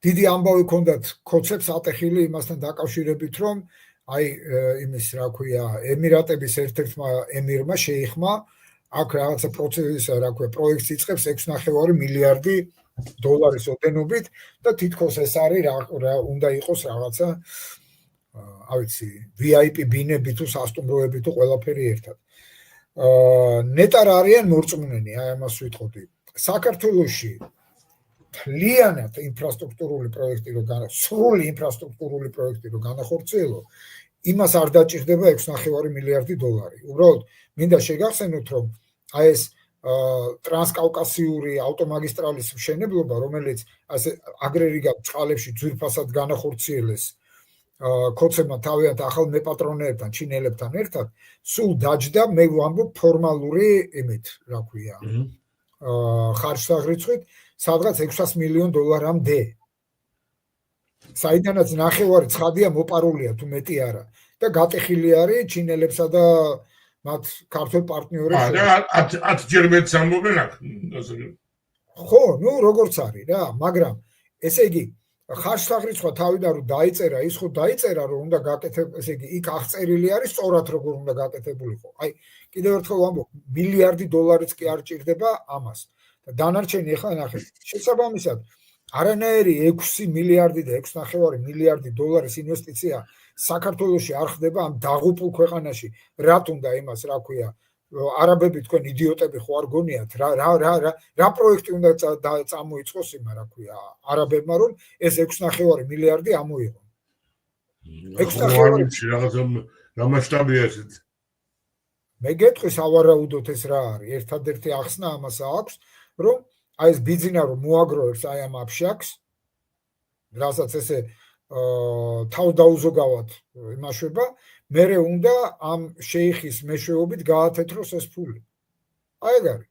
დიდი ამბავი ქონდათ კოცებს ატეხილი იმასთან დაკავშირებით, რომ აი იმის რა ქვია, ემირატების ერთ-ერთმა ემირმა შეიხმა აქ რაღაცა პროცესისა, რა ქვია, პროექტს იწყებს 6.5 მილიარდი დოლარის ოდენობით და თითქოს ეს არის რა უნდა იყოს რაღაცა ავიცი VIP ბინები თუ სასტუმროები თუ ყველაფერი ერთად. ნეტარ არიან მორწმუნენი, აი ამას ვიტყოდი. საქართველოში მთლიანად ინფრასტრუქტურული პროექტი სრული ინფრასტრუქტურული პროექტი რო განახორციელო, იმას არ დაჭირდება 6.5 მილიარდი დოლარი. უბრალოდ მინდა შეგახსენოთ, რომ აი ეს ტრანსკავკასიური ავტომაგისტრალის მშენებლობა, რომელიც ასე აგრერიგატ წყალებში ძვირფასად განახორციელეს კოცებმა თავიანთ ახალ მეპატრონეებთან, ჩინელებთან ერთად, სულ დაჯდა, მე ვამბობ ფორმალური იმით, რა ქვია, ხარჯსაღრიცხვით, სადღაც 600 მილიონ დოლარამდე. საიდანაც ნახევარი ცხადია მოპარულია თუ მეტი არა და გატეხილი არის ჩინელებსა და მათ ქართულ პარტნიორებს. და 10 ჯერ მეტს ამბობენ აქ. ხო, ნუ როგორც არის რა, მაგრამ ესე იგი ხარჯსაღრიცხვა თავიდან რომ დაიწერა, ის ხო დაიწერა რომ უნდა გაკეთებ, ესე იგი იქ აღწერილი არის სწორად როგორ უნდა გაკეთებულიყო. აი, კიდევ ერთხელ ვამბობ, მილიარდი დოლარიც კი არ ჭირდება ამას. და დანარჩენი ახლა ნახეთ, შესაბამისად არანაირი 6 მილიარდი და 6.5 მილიარდი დოლარის ინვესტიცია საქართველოში არ ხდება ამ დაღუპულ ქვეყანაში. რათ უნდა იმას, რა ქვია, არაბები თქვენ იდიოტები ხო არ გონიათ, რა პროექტი უნდა წამოიწყოს იმა, რა ქვია, არაბებმა რომ ეს 6.5 მილიარდი ამოიღონ. 6.5 რაღაცა რა მასშტაბია ესეც. მე გეტყვის ავარაუდოთ ეს რა არის. ერთადერთი ახსნა ამას აქვს, რომ აი ეს ბიძინა რომ მოაგროვებს აი ამ აფშაკს, რასაც ესე თავს დაუზოგავად იმაშვება, მერე უნდა ამ შეიხის მეშვეობით გაათეთროს ეს ფული. აი ეგ არის.